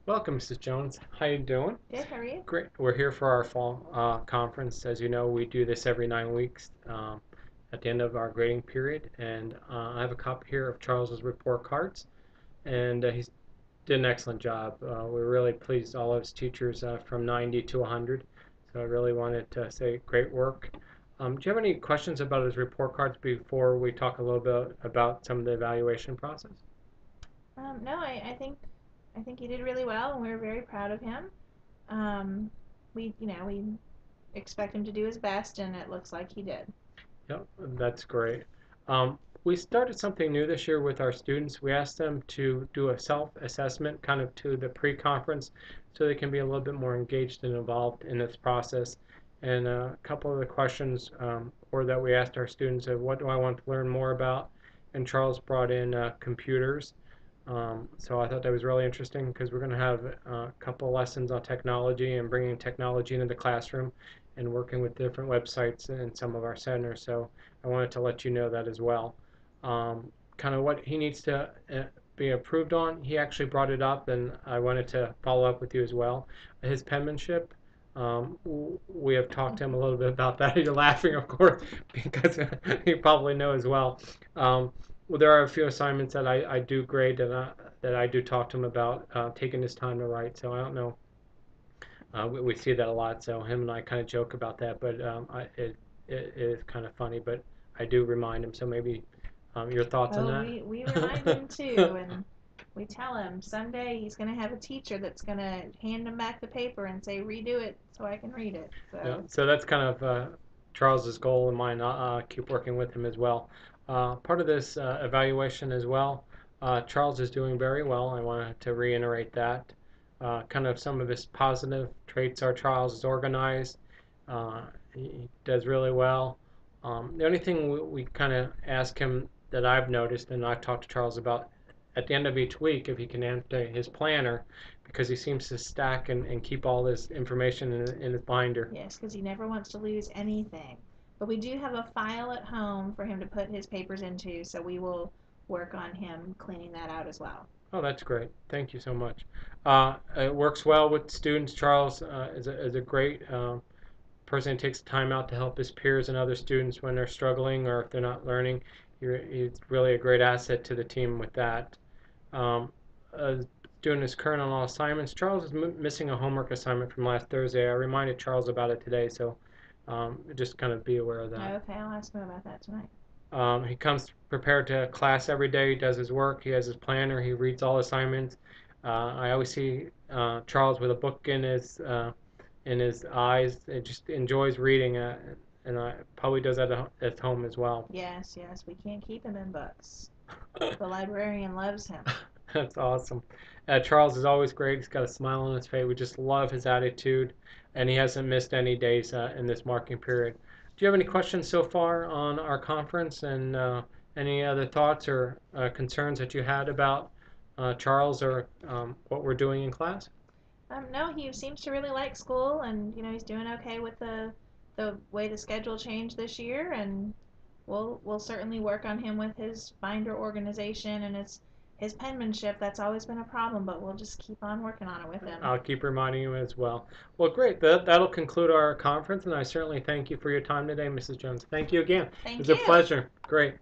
Welcome, Mrs. Jones. How you doing? Good, how are you? Great. We're here for our fall conference. As you know, we do this every 9 weeks at the end of our grading period. And I have a copy here of Charles's report cards, and he did an excellent job. We're really pleased, all of his teachers from 90 to 100. So I really wanted to say great work. Do you have any questions about his report cards before we talk a little bit about some of the evaluation process? No, I think he did really well, and we're very proud of him. Um, we expect him to do his best, and it looks like he did. Yep, that's great. We started something new this year with our students. We asked them to do a self-assessment kind of to the pre-conference so they can be a little bit more engaged and involved in this process. And a couple of the questions were that we asked our students of what do I want to learn more about? And Charles brought in computers. So I thought that was really interesting because we're going to have a couple lessons on technology and bringing technology into the classroom and working with different websites in some of our centers. So I wanted to let you know that as well. Kind of what he needs to be approved on, he actually brought it up, and I wanted to follow up with you as well. His penmanship, we have talked to him a little bit about that. You're laughing, of course, because you probably know as well. Well, there are a few assignments that I do grade that I do talk to him about taking his time to write. So I don't know. We see that a lot. So him and I kind of joke about that, but it is kind of funny. But I do remind him. So maybe your thoughts on Oh, that? we remind him too, and we tell him someday he's gonna have a teacher that's gonna hand him back the paper and say redo it so I can read it. Yeah, So so that's kind of Charles's goal and mine. Keep working with him as well. Part of this evaluation as well, Charles is doing very well. I wanted to reiterate that. Kind of some of his positive traits are Charles is organized. He does really well. The only thing we kind of ask him that I've noticed, and I've talked to Charles about, at the end of each week, if he can enter his planner, because he seems to stack and keep all this information in his binder. yes, because he never wants to lose anything. But we do have a file at home for him to put his papers into, so we will work on him cleaning that out as well. Oh, that's great. Thank you so much. It works well with students. Charles is a great person who takes time out to help his peers and other students when they're struggling or if they're not learning. He's really a great asset to the team with that. Um, uh, Doing his current on all assignments. Charles is missing a homework assignment from last Thursday. I reminded Charles about it today, so just kind of be aware of that. Okay, I'll ask him about that tonight. He comes prepared to class every day. He does his work. He has his planner. He reads all assignments. I always see Charles with a book in his eyes. He just enjoys reading, and probably does that at home as well. Yes, yes, we can't keep him in books. The librarian loves him. That's awesome. Charles is always great. He's got a smile on his face. We just love his attitude, and he hasn't missed any days in this marking period. Do you have any questions so far on our conference and any other thoughts or concerns that you had about Charles or what we're doing in class? No, he seems to really like school, and he's doing okay with the way the schedule changed this year, and we'll certainly work on him with his binder organization and his penmanship. That's always been a problem, but we'll just keep on working on it with him. I'll keep reminding you as well. Well, great. That'll conclude our conference, and I certainly thank you for your time today, Mrs. Jones. Thank you again. It Thank was a you. pleasure. Great.